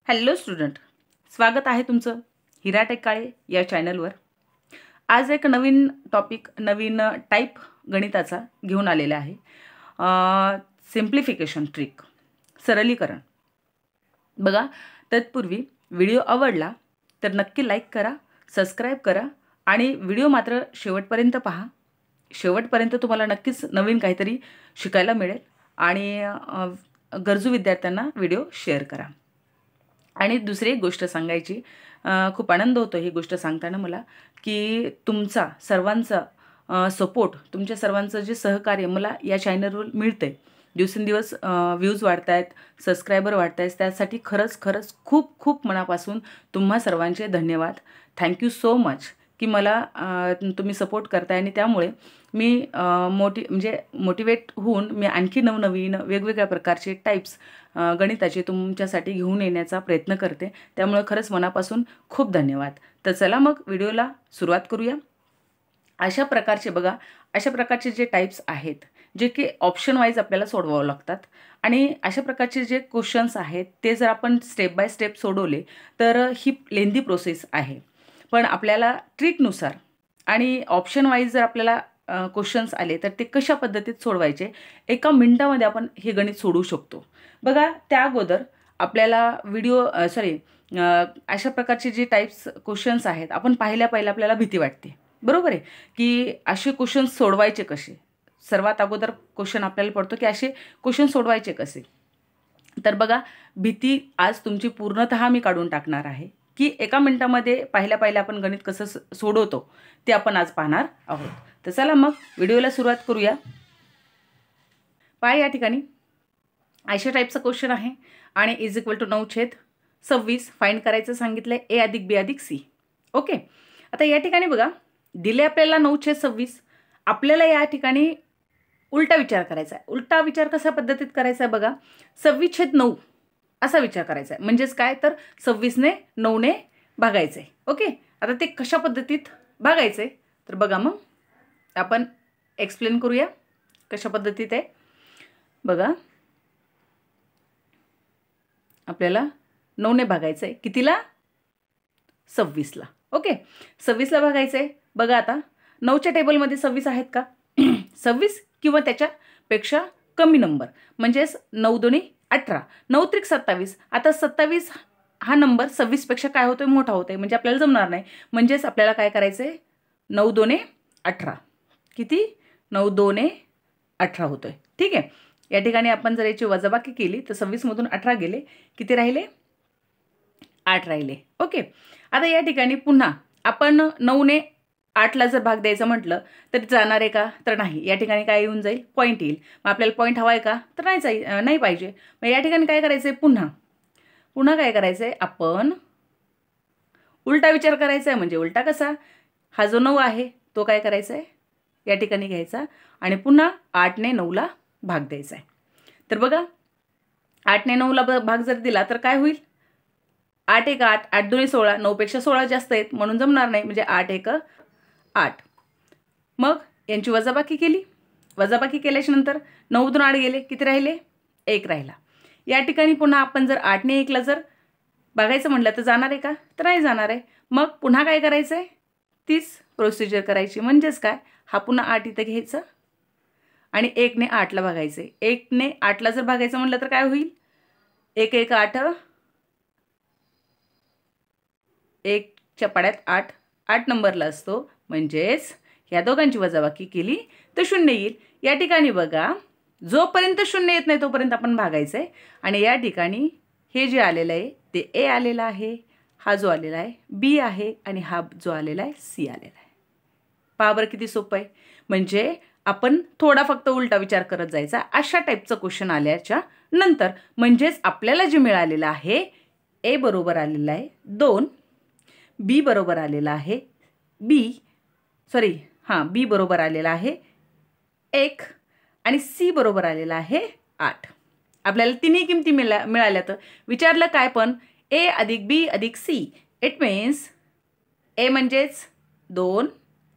Hello student, स्वागत आहे तुमचं हिरा टेक काळे या चॅनलवर। आज एक नवीन टॉपिक, नवीन टाईप गणिताचा घेऊन आलेला आहे। सिम्प्लिफिकेशन ट्रिक, सरलीकरण। बघा, तत्पूर्वी व्हिडिओ आवडला तर नक्की लाईक करा, सबस्क्राईब करा आणि व्हिडिओ मात्र शेवटपर्यंत पहा। शेवटपर्यंत तुम्हाला नक्कीच नवीन काहीतरी शिकायला मिळेल आणि गरजू विद्यार्थ्यांना व्हिडिओ शेअर करा। आणि दुसरी एक गोष्ट सांगायची, खूप आनंद होतो ही गोष्ट सांगताना मला, की तुमचा सर्वांचा सपोर्ट, तुमच्या सर्वांचं जे सहकार्य मला या चॅनलवर मिळतंय। दिवसेंदिवस व्ह्यूज वाढत आहेत, सबस्क्रायबर वाढत आहेत, त्यासाठी खरंच खरंच खूप खूप मनापासून तुम्हा सर्वांचे धन्यवाद। थँक्यू सो मच की मला तुम्ही सपोर्ट करताय आणि त्यामुळे मी मोटिवेट होऊन मी आणखी नवनवीन वेगवेगळ्या प्रकारचे टाईप्स गणिताचे तुमच्यासाठी घेऊन येण्याचा प्रयत्न करते। त्यामुळे खरंच मनापासून खूप धन्यवाद। तर चला मग व्हिडिओला सुरुवात करूया। अशा प्रकारचे बघा, अशा प्रकारचे जे टाईप्स आहेत जे की ऑप्शन वाईज आपल्याला सोडवावं लागतात आणि अशा प्रकारचे जे क्वेश्चन्स आहेत ते जर आपण स्टेप बाय स्टेप सोडवले तर ही लेंदी प्रोसेस आहे। पण आपल्याला ट्रिकनुसार आणि ऑप्शन वाईज जर आपल्याला क्वेश्चन्स आले तर ते कशा पद्धतीत सोडवायचे, एका मिनिटामध्ये आपण हे गणित सोडवू शकतो। बघा, त्या अगोदर आपल्याला अशा प्रकारचे जे टाईप्स क्वेश्चन्स आहेत आपण पहिल्या आपल्याला भीती वाटते, बरोबर आहे, की असे क्वेश्चन्स सोडवायचे कसे। सर्वात अगोदर क्वेश्चन आपल्याला पडतो की असे क्वेश्चन सोडवायचे कसे। तर बघा, भीती आज तुमची पूर्णतः मी काढून टाकणार आहे की एका मिनिटामध्ये पहिल्या आपण गणित कसं सोडवतो ते आपण आज पाहणार आहोत। तर चला मग व्हिडिओला सुरुवात करूया। या ठिकाणी अशा टाईपचा क्वेश्चन आहे आणि इज इक्वल टू 9/26 फाइंड करायचं सांगितलंय a अधिक b अधिक c। ओके, आता या ठिकाणी बघा, दिले आपल्याला 9/26, आपल्याला या ठिकाणी उलटा विचार करायचा आहे। उलटा विचार कशा पद्धतीत करायचा आहे बघा, 26/9 असा विचार करायचा आहे। म्हणजेच काय, तर 26ने 9ने भागायचे। ओके, आता ते कशा पद्धतीत भागायचे तर बघा, मग आपण एक्सप्लेन करूया कशा पद्धतीत आहे। बघा, आपल्याला 9ने भागायचं आहे, कितीला, 26ला। ओके, 26ला भागायचं आहे। बघा, आता 9च्या टेबलमध्ये 26 आहेत का, 26 किंवा त्याच्यापेक्षा कमी नंबर, म्हणजेच 9×2 = 18, 9×3 = 27। आता 27 हा नंबर 26 पेक्षा काय होतोय, मोठा होतोय, म्हणजे आपल्याला जमणार नाही। म्हणजेच आपल्याला काय करायचं आहे, 9×2 = 18, किती, 9×2 = 18 होतोय। ठीक आहे, या ठिकाणी आपण जर याची वजाबाकी केली तर 26 मधून 18 गेले, किती राहिले, 8 राहिले। ओके, आता या ठिकाणी पुन्हा आपण 9ने 8ला जर भाग द्यायचा म्हटलं तर जाणार आहे का, तर नाही। या ठिकाणी काय येऊन जाईल, पॉईंट येईल। मग आपल्याला पॉईंट हवा आहे का, तर नाही पाहिजे। मग या ठिकाणी काय करायचंय, पुन्हा काय करायचंय, आपण उलटा विचार करायचा आहे। म्हणजे उलटा कसा, हा जो 9 आहे तो काय करायचा आहे, या ठिकाणी घ्यायचा आणि पुन्हा 8ने 9ला भाग द्यायचा आहे। तर बघा, 8ने 9ला भाग जर दिला तर काय होईल, 8×1 = 8, 8×2 = 16, 9 पेक्षा 16 जास्त आहेत म्हणून जमणार नाही, म्हणजे 8×1 = 8। मग यांची वजाबाकी केली, वजाबाकी केल्याच्या नंतर 9मधून 8 गेले, किती राहिले, 1 राहिला। या ठिकाणी पुन्हा आपण जर 8ने 1ला जर बघायचं म्हटलं तर जाणार आहे का, तर नाही जाणार आहे। मग पुन्हा काय करायचं आहे, तीच प्रोसिजर करायची। म्हणजेच काय, हा पुन्हा 8 इथं घ्यायचा आणि 1ने 8ला भागायचे। 1ने 8ला जर भागायचं म्हटलं तर काय होईल, 1×1 = 8, 1च्या पाड्यात 8, 8 नंबरला असतो, म्हणजेच या दोघांची वजाबाकी केली तर 0 येईल। या ठिकाणी बघा, जोपर्यंत 0 येत नाही तोपर्यंत आपण भागायचं आहे आणि या ठिकाणी हे जे आलेलं आहे ते a आलेला आहे, हा जो आलेला आहे b आहे आणि हा जो आलेला आहे c आलेला आहे। पहा बरं किती सोपं आहे। म्हणजे आपण थोडा फक्त उलटा विचार करत जायचा अशा टाईपचं क्वेश्चन आल्याच्या नंतर। म्हणजेच आपल्याला जे मिळालेलं आहे, a बरोबर आलेला आहे 2, b बरोबर आलेला आहे b बरोबर आलेला आहे 1 आणि c बरोबर आलेला आहे 8। आपल्याला तिन्ही किमती मिळाल्या। तर विचारलं काय पण, a अधिक b अधिक c, इट मीन्स a म्हणजेच 2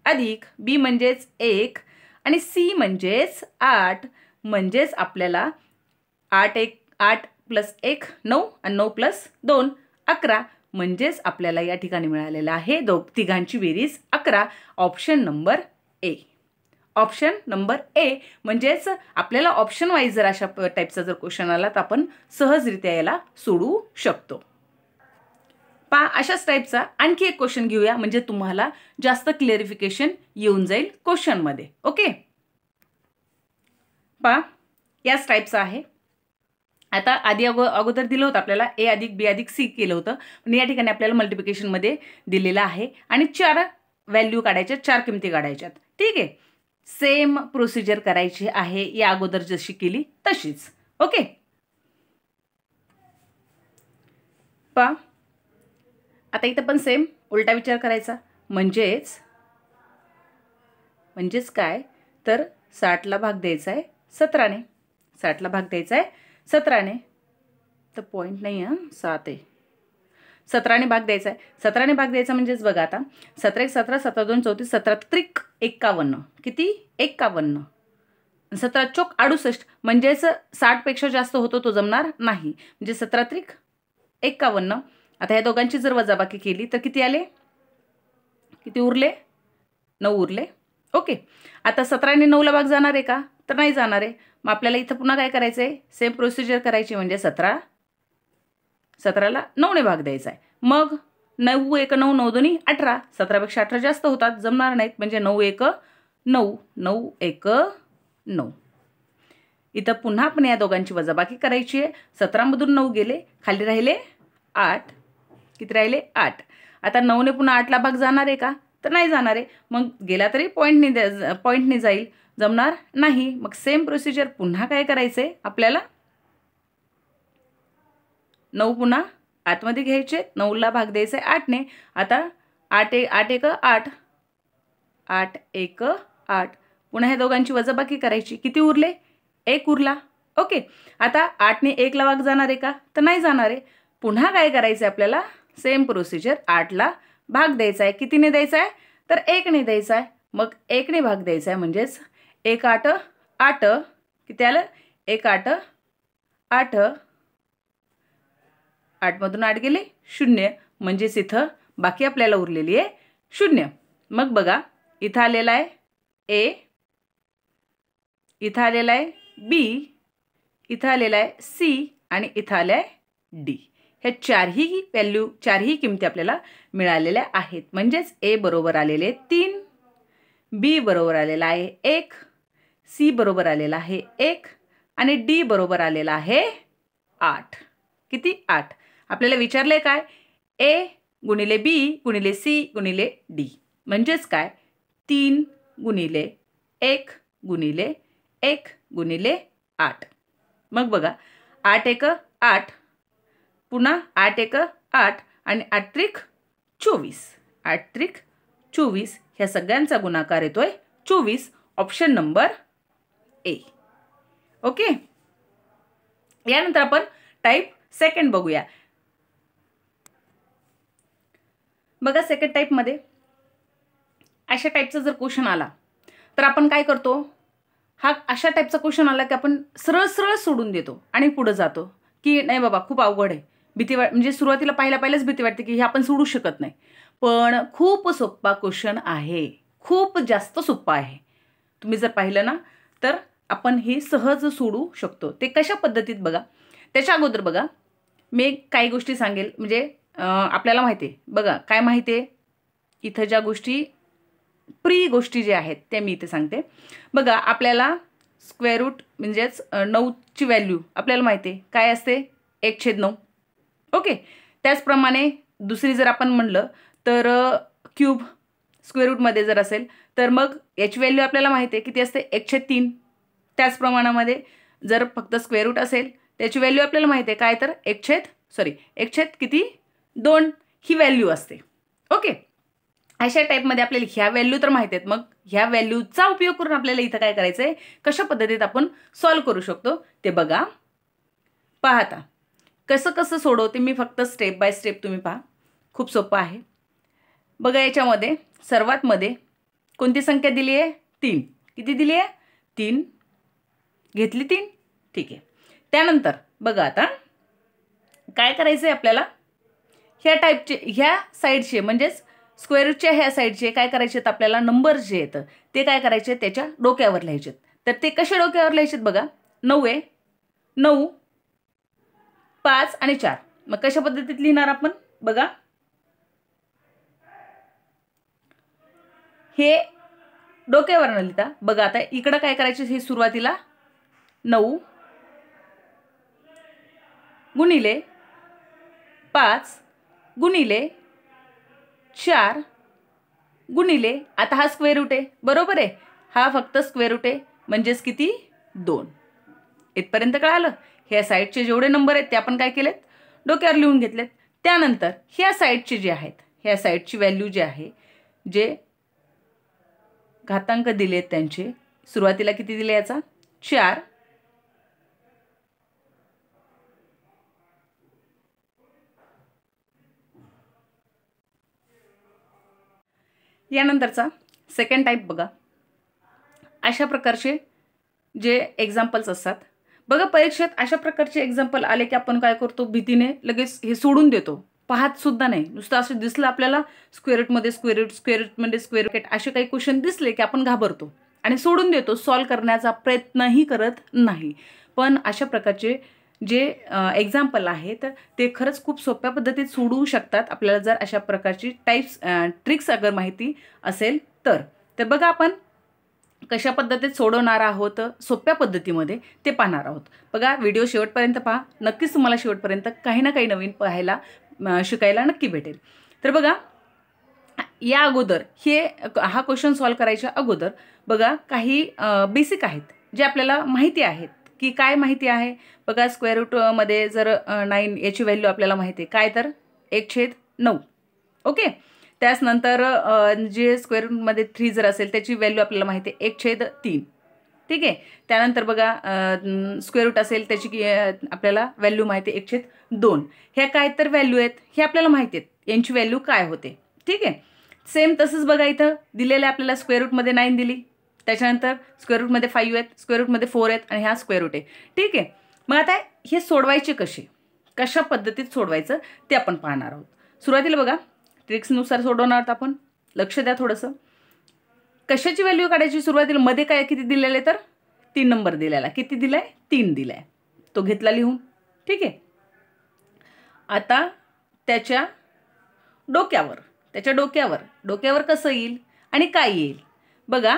अधिक b म्हणजेच 1 आणि c म्हणजेच 8। म्हणजेच आपल्याला 8 + प्लस 1 9 आणि 9 प्लस 2 11. म्हणजेच आपल्याला या ठिकाणी मिळालेलं आहे तिघांची बेरीज 11. Option number A. Option number A. म्हणजेच आपल्याला ऑप्शन वाईज जर अशा टाईपचा जर क्वेश्चन आला तर आपण सहजरित्या याला सोडवू शकतो. पहा, अशाच टाईपचा आणखी एक क्वेश्चन घेऊया म्हणजे तुम्हाला जास्त क्लिअरिफिकेशन येऊन जाईल क्वेश्चनमध्ये. ओके, पहा याच टाईपचा आहे. आता आधी अगोदर दिलं होतं आपल्याला ए अधिक बी अधिक सी केलं होतं, पण या ठिकाणी आपल्याला मल्टिप्लिकेशनमध्ये दिलेलं आहे आणि 4 व्हॅल्यू काढायच्या, 4 किमती काढायच्यात. ठीक आहे, सेम प्रोसिजर करायची आहे या अगोदर जशी केली तशीच. ओके, पहा आता इथं पण सेम उलटा विचार करायचा. म्हणजेच काय तर 60ला भाग द्यायचा आहे 17ने. 60ला भाग द्यायचा आहे 17ने. तर पॉईंट नाही आहे, 7 आहे. 17ने भाग द्यायचा आहे. 17ने भाग द्यायचा म्हणजेच बघा आता 17 1 17 17 2 34 17 त्रिक 51. किती? 51. 17 चोक 68 म्हणजेच 60 पेक्षा जास्त होतो तो जमणार नाही. म्हणजे 17 त्रिक 51. आता या दोघांची जर वजाबाकी केली तर किती आले? किती उरले? 9 उरले. ओके, आता 17ने 9ला भाग जाणार आहे का? तर नाही जाणार आहे. मग आपल्याला इथं पुन्हा काय करायचं आहे? सेम प्रोसिजर करायची. म्हणजे 17ला 9ने भाग द्यायचा आहे. मग 9 1 9 9 2 18. 17पेक्षा 18 जास्त होतात, जमणार नाहीत. म्हणजे 9 1 9 9 1 9. इथं पुन्हा आपण या दोघांची वजाबाकी करायची आहे. 17मधून 9 गेले, खाली राहिले 8. किती राहिले? 8. आता 9ने पुन्हा 8ला भाग जाणार आहे का? तर नाही जाणार आहे. मग गेला तरी पॉईंटने जाईल, जमणार नाही. मग सेम प्रोसिजर पुन्हा काय करायचं आहे आपल्याला? 9 पुन्हा आतमध्ये घ्यायचे, 9ला भाग द्यायचा आहे 8ने. आता 8 1 8 8 1 8. पुन्हा ह्या दोघांची वजाबाकी करायची. किती उरले? 1 उरला. ओके, आता 8ने 1ला भाग जाणार आहे का? तर नाही जाणार आहे. पुन्हा काय करायचं आहे आपल्याला? सेम प्रोसिजर 8ला भाग द्यायचा आहे. कितीने द्यायचा आहे? तर 1ने द्यायचा आहे. मग 1ने भाग द्यायचा आहे. म्हणजेच 1 8 8. किती आलं? 1 8 8. 8मधून 8 गेले 0. म्हणजेच इथं बाकी आपल्याला उरलेली आहे 0. मग बघा इथं आलेला आहे ए, इथं आलेला आहे बी, इथं आलेला आहे सी आणि इथं आलं आहे डी. ह्या चारही किमती आपल्याला मिळालेल्या आहेत. म्हणजेच ए बरोबर आलेले 3, बी बरोबर आलेला आहे 1, सी बरोबर आलेला आहे 1 आणि डी बरोबर आलेला आहे 8. किती? 8. आपल्याला विचारले काय? ए गुणिले बी गुणिले सी गुणिले डी. म्हणजेच काय? 3 गुणिले 1 गुणिले 1 गुणिले 8. मग बघा 8 1 8. पुन्हा 8 1 8 आणि 8 त्रिक 24. 8 त्रिक 24. ह्या सगळ्यांचा गुणाकार येतोय 24. Option number A. ओके, यानंतर आपण टाईप सेकंड बघूया. बघा सेकंड टाईपमध्ये अशा टाईपचा जर क्वेश्चन आला तर आपण काय करतो? अशा टाईपचा क्वेश्चन आला की आपण सरळ सरळ सोडून देतो आणि पुढे जातो की नाही बाबा खूप अवघड आहे. म्हणजे सुरुवातीला पहिल्याच भीती वाटते की हे आपण सोडू शकत नाही. पण खूप सोपा क्वेश्चन आहे, खूप जास्त सोपा आहे. तुम्ही जर पाहिलं ना तर आपण हे सहज सोडू शकतो. ते कशा पद्धतीत बघा. त्याच्या अगोदर बघा मी काही गोष्टी सांगेल. म्हणजे आपल्याला माहिती आहे बघा काय माहिती आहे इथं ज्या गोष्टी गोष्टी ज्या आहेत त्या मी इथे सांगते. बघा आपल्याला स्क्वेअर रूट म्हणजेच 9ची व्हॅल्यू आपल्याला माहिती आहे काय असते? 1/9. ओके, त्याचप्रमाणे दुसरी जर आपण म्हणलं तर क्यूब स्क्वेअर रूटमध्ये जर असेल तर मग याची व्हॅल्यू आपल्याला माहिती आहे किती असते? 1/3. त्याच प्रमाणामध्ये जर फक्त स्क्वेअर रूट असेल त्याची व्हॅल्यू आपल्याला माहिती आहे काय? तर 1/2 ही व्हॅल्यू असते. ओके, अशा टाईपमध्ये आपल्याला ह्या व्हॅल्यू तर माहिती आहेत. मग ह्या व्हॅल्यूचा उपयोग करून आपल्याला इथं काय करायचं आहे? कशा पद्धतीत आपण सॉल्व्ह करू शकतो ते बघा. पाहता कसं सोडवते मी फक्त स्टेप बाय स्टेप तुम्ही पहा. खूप सोपं आहे. बघा याच्यामध्ये सर्वात मध्ये कोणती संख्या दिली आहे? 3. किती दिली आहे? 3 घेतली 3. ठीक आहे. त्यानंतर बघा आता काय करायचं आहे आपल्याला, ह्या टाईपचे ह्या साईडचे म्हणजेच स्क्वेअर रूटच्या ह्या साईडचे काय करायचे आहेत आपल्याला, नंबर जे आहेत ते काय करायचे त्याच्या डोक्यावर लिहायचे. तर ते कसे डोक्यावर लिहायचे बघा, 9 आहे, 9, 5 आणि 4. मग कशा पद्धतीत लिहिणार आपण बघा, हे डोक्यावर न लिहिता बघा आता इकडं काय करायचे, हे सुरुवातीला 9 गुणिले 5 गुणिले 4 गुणिले, आता हा स्क्वेअर रूट आहे बरोबर आहे, हा फक्त स्क्वेअर रूट आहे म्हणजेच किती 2. इथपर्यंत कळालं. ह्या साईडचे जेवढे नंबर आहेत ते आपण काय केलेत, डोक्यावर लिहून घेतलेत. त्यानंतर ह्या साईडचे जे आहेत, ह्या साईडची व्हॅल्यू जे आहे, जे घातांक दिलेत त्यांचे सुरुवातीला किती दिले याचा 4, यानंतरचा सेकंड टाईप बघा. अशा प्रकारचे जे एक्झाम्पल्स असतात बघा, परीक्षेत अशा प्रकारचे एक्झाम्पल आले की आपण काय करतो, भीतीने लगेच हे सोडून देतो, पाहत सुद्धा नाही. नुसतं असं दिसलं आपल्याला स्क्वेअर रूटमध्ये स्क्वेअर रूट, स्क्वेअर रूटमध्ये स्क्वेअर रूट असे काही क्वेश्चन दिसले की आपण घाबरतो आणि सोडून देतो, सॉल्व करण्याचा प्रयत्नही करत नाही. पण अशा प्रकारचे जे एक्झाम्पल आहेत ते खरंच खूप सोप्या पद्धतीत सोडवू शकतात आपल्याला, जर अशा प्रकारची टाईप्स ट्रिक्स अगर माहिती असेल तर. तर बघा आपण कशा पद्धतीत सोडवणार आहोत सोप्या पद्धतीमध्ये ते पाहणार आहोत. बघा व्हिडिओ शेवटपर्यंत पहा, नक्कीच तुम्हाला शेवटपर्यंत काही ना काही नवीन पाहायला शिकायला नक्की भेटेल. तर बघा या अगोदर हा क्वेश्चन सॉल्व करायच्या अगोदर बघा काही बेसिक आहेत जे आपल्याला माहिती आहेत. की काय माहिती आहे बघा, स्क्वेअर रूटमध्ये जर 9 याची व्हॅल्यू आपल्याला माहिती आहे काय, तर 1/9. ओके. त्याचनंतर जे स्क्वेअर रूटमध्ये 3 जर असेल त्याची व्हॅल्यू आपल्याला माहिती आहे 1/3. ठीक आहे. त्यानंतर बघा स्क्वेअर रूट असेल त्याची आपल्याला व्हॅल्यू माहिती आहे 1/2. ह्या काय तर व्हॅल्यू आहेत, हे आपल्याला माहिती आहेत, यांची व्हॅल्यू काय होते. ठीक आहे. सेम तसंच बघा इथं दिलेलं आहे आपल्याला, स्क्वेअर रूटमध्ये 9 दिली, त्याच्यानंतर स्क्वेअर रूटमध्ये 5 आहेत, स्क्वेअर रूटमध्ये 4 आहेत आणि हा स्क्वेअर रूट आहे. ठीक आहे. मग आता हे सोडवायचे कसे, कशा पद्धतीत सोडवायचं ते आपण पाहणार आहोत. सुरुवातीला बघा ट्रिक्सनुसार सोडवणार आहोत आपण, लक्ष द्या थोडंसं. कशाची व्हॅल्यू काढायची सुरुवातीला, मध्ये काय किती दिलेलं आहे तर 3 नंबर दिलेला, किती दिलाय 3 दिलाय, तो घेतला लिहून. ठीक आहे. आता त्याच्या डोक्यावर कसं येईल आणि काय येईल बघा.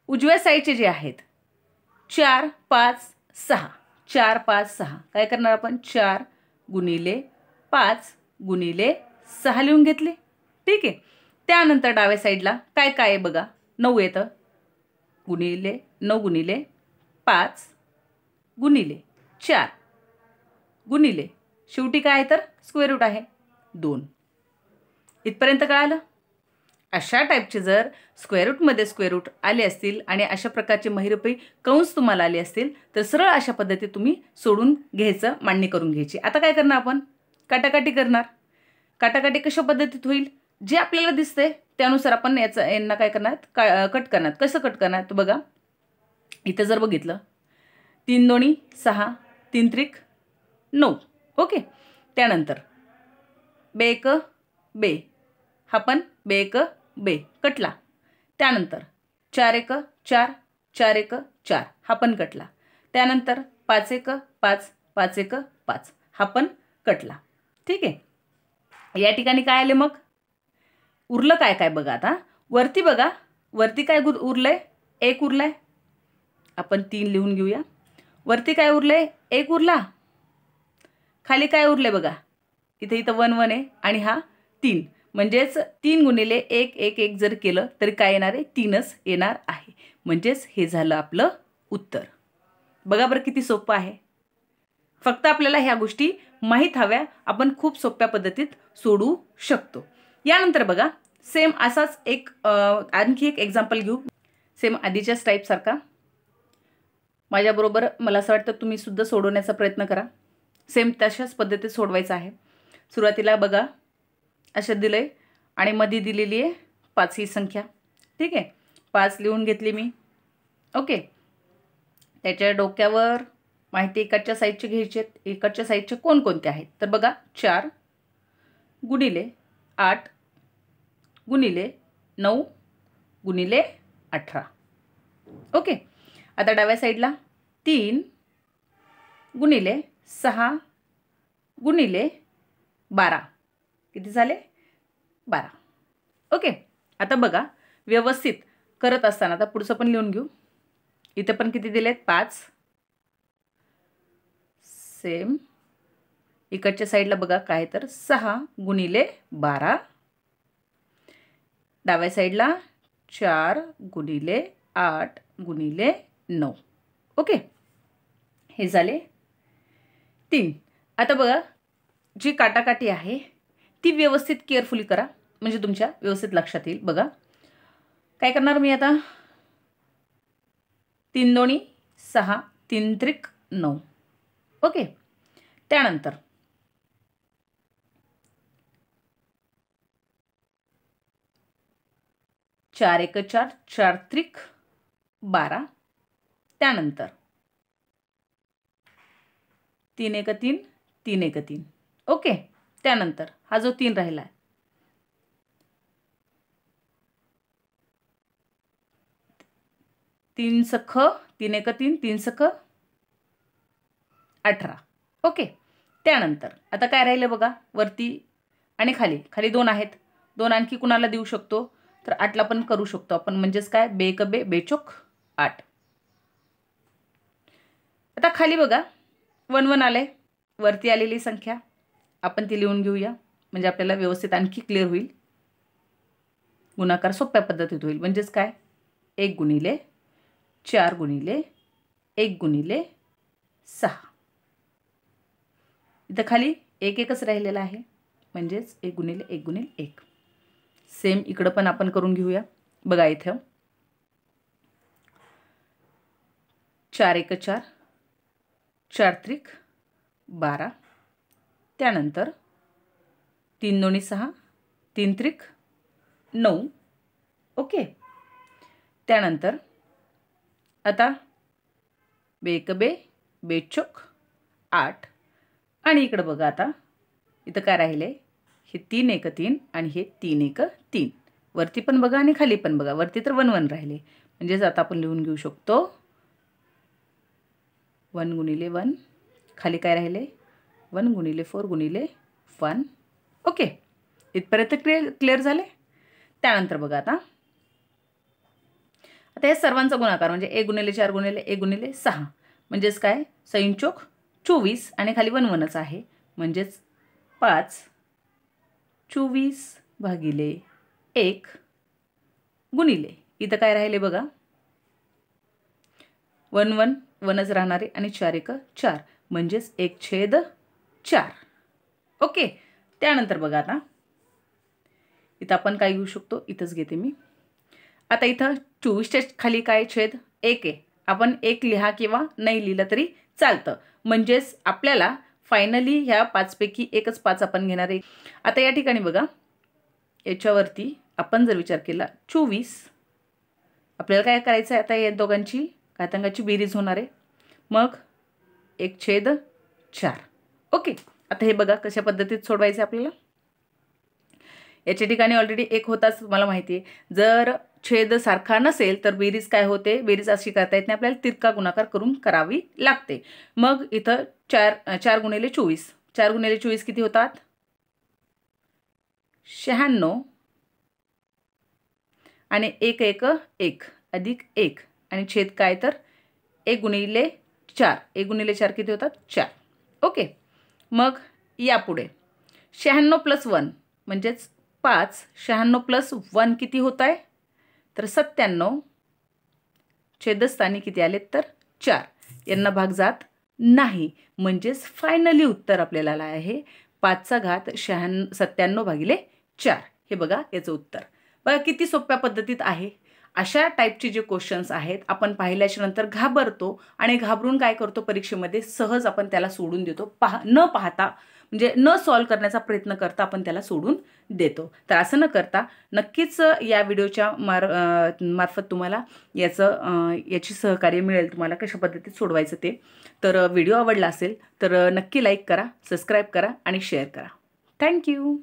उजव्या साईडचे जे आहेत 4, 5, 6, 4, 5, 6 काय करणार आपण, 4 गुणिले 5 गुणिले 6 लिहून घेतले. ठीक आहे. त्यानंतर डाव्या साईडला काय काय आहे बघा, 9 येतं, 9 गुणिले 5 गुणिले 4 गुणिले शेवटी काय आहे तर स्क्वेअर रूट आहे 2. इथपर्यंत कळालं. अशा टाईपचे जर स्क्वेअर रूटमध्ये स्क्वेअर रूट आले असतील आणि अशा प्रकारचे महिरपी कंस तुम्हाला आले असतील तर सरळ अशा पद्धतीत तुम्ही सोडून घ्यायचं, मांडणी करून घ्यायची. आता काय करणार आपण, काटाकाटी करणार. काटाकाटी कशा पद्धतीत होईल, जे आपल्याला दिसतंय त्यानुसार आपण यांना काय करणार, कट करणार. कसं कट करणार तर बघा इथं जर बघितलं 3 दोणी 6, 3 त्रिक 9. ओके. त्यानंतर 2 1 2, हा पण 2 1 2 कटला. त्यानंतर 4 1 4, 4 1 4, हा पण कटला. त्यानंतर 5 1 5, 5 1 5, हा पण कटला. ठीक आहे. या ठिकाणी काय आले मग, उरलं काय काय बघा. आता वरती बघा, वरती काय उरलंय, 1 उरलाय, आपण 3 लिहून घेऊया. वरती काय उरलंय, 1 उरला. खाली काय उरले बघा, इथे 1 1 आहे आणि हा 3, म्हणजेच 3 गुणिले 1 1 1 जर केलं तरी काय येणार आहे, 3च येणार आहे. म्हणजेच हे झालं आपलं उत्तर. बघा बरं किती सोपं आहे. फक्त आपल्याला ह्या गोष्टी माहीत हव्या, आपण खूप सोप्या पद्धतीत सोडवू शकतो. यानंतर बघा सेम असाच एक आणखी एक एक्झाम्पल घेऊ, सेम आधीच्याच टाईपसारखा. माझ्याबरोबर मला असं वाटतं तुम्ही सुद्धा सोडवण्याचा प्रयत्न करा. सेम तशाच पद्धतीत सोडवायचं आहे. सुरुवातीला बघा अशा दिलंय आणि मध्ये दिलेली आहे 5 ही संख्या. ठीक आहे. 5 लिहून घेतली मी. ओके. त्याच्या डोक्यावर माहिती इकडच्या साईडचे घ्यायचे आहेत. इकडच्या साईडचे कोणकोणते आहेत तर बघा 4 गुणिले 8 गुणिले 9 गुणिले 18. ओके. आता डाव्या साईडला 3 गुणिले 6 गुणिले 12 किती झाले 12. ओके. आता बघा व्यवस्थित करत असताना आता पुढचं पण लिहून घेऊ. इथे पण किती दिलेत 5. सेम इकडच्या साईडला बघा काय तर 6 गुणिले 12. डाव्या साईडला 4 गुणिले 8 गुणिले 9. ओके. हे झाले 3. आता बघा जी काटाकाटी आहे ती व्यवस्थित केअरफुली करा म्हणजे तुमच्या व्यवस्थित लक्षात येईल. बघा काय करणार मी आता 3 दोणी 6 3 त्रिक 9. ओके. त्यानंतर 4 1 4 4 त्रिक 12. त्यानंतर 3 1 3 3 1 3. ओके. त्यानंतर हा जो 3 राहिला आहे 3 सख 3 1 3 3 सख 18. ओके. त्यानंतर आता काय राहिलं बघा वरती आणि खाली खाली 2 आहेत. 2 आणखी कुणाला देऊ शकतो तर 8ला पण करू शकतो आपण म्हणजेच काय बे क बे बेचोक 8. आता खाली बघा 1 1 आले. वरती आलेली संख्या आपण ती लिहून घेऊया म्हणजे आपल्याला व्यवस्थित आणखी क्लिअर होईल. गुणाकार सोप्या पद्धतीत होईल म्हणजेच काय 1 गुणिले 4 गुणिले 1 गुणिले 6. इथं खाली 1 1च राहिलेला आहे म्हणजेच 1 गुणिले 1 गुणिले 1. सेम इकडं पण आपण करून घेऊया. बघा इथं 4 1 4 4 त्रिक 12. त्यानंतर 3 दोणी 6 3 त्रिक 9. ओके. त्यानंतर आता बेक बे बेचोक 8 आणि इकडे बघा आता इथं काय राहिले हे 3 1 3 आणि हे 3 1 3. वरती पण बघा आणि खाली पण बघा. वरती तर 1 1 राहिले म्हणजेच आता आपण लिहून घेऊ शकतो 1 गुणिले 1. खाली काय राहिले 1 गुणिले 4 गुणिले 1. ओके. इथपर्यंत क्लिअर झाले. त्यानंतर बघा आता हे सर्वांचा गुणाकार म्हणजे 1 गुणिले 4 गुणिले 1 गुणिले 6 म्हणजेच काय 6 चोक 24 आणि खाली 1 1च आहे म्हणजेच 5 24 भागिले 1 गुणिले इथं काय राहिले बघा 1 1 1च राहणार आहे आणि 4 1 4 म्हणजेच 1/4. ओके. त्यानंतर बघा आता इथं आपण काय घेऊ शकतो इथंच घेते मी. आता इथं 24च्या खाली काय छेद 1 आहे. आपण 1 लिहा किंवा नाही लिहिलं तरी चालतं म्हणजेच आपल्याला फायनली ह्या 5 पैकी एकच 5 आपण घेणार आहे. आता या ठिकाणी बघा याच्यावरती आपण जर विचार केला 24 आपल्याला काय करायचं आहे आता या दोघांची घातांकाची बेरीज होणार आहे मग 1/4. ओके. आता हे बघा कशा पद्धतीत सोडवायचं आपल्याला. याच्या ठिकाणी ऑलरेडी 1 होताच मला माहिती आहे. जर छेद सारखा नसेल तर बेरीज काय होते बेरीज अशी करता येत नाही आपल्याला तिरका गुणाकार करून करावी लागते. मग इथं 4 गुणिले 24 4 गुणिले 24 किती होतात 96 आणि 1 1 1 अधिक 1 आणि छेद काय तर 1 गुणिले 4 1 गुणिले 4 किती होतात 4. ओके. मग यापुढे 96 + 1 म्हणजेच 5. 96 + 1 किती होत आहे तर 97. छेदस्थानी किती आलेत तर 4. यांना भाग जात नाही म्हणजेच फायनली उत्तर आपल्याला आलं आहे 5चा घात 97 भागिले 4. हे बघा याचं उत्तर. बघा किती सोप्या पद्धतीत आहे. अशा टाईपचे जे क्वेश्चन्स आहेत आपण पाहिल्याच्या नंतर घाबरतो आणि घाबरून काय करतो परीक्षेमध्ये सहज आपण त्याला सोडून देतो न पाहता म्हणजे न सॉल्व्ह करण्याचा प्रयत्न करता आपण त्याला सोडून देतो. तर असं न करता नक्कीच या व्हिडिओच्या मार्फत तुम्हाला याची सहकार्य मिळेल, तुम्हाला कशा पद्धतीत सोडवायचं ते. तर व्हिडिओ आवडला असेल तर नक्की लाईक करा, सबस्क्राईब करा आणि शेअर करा. थँक्यू.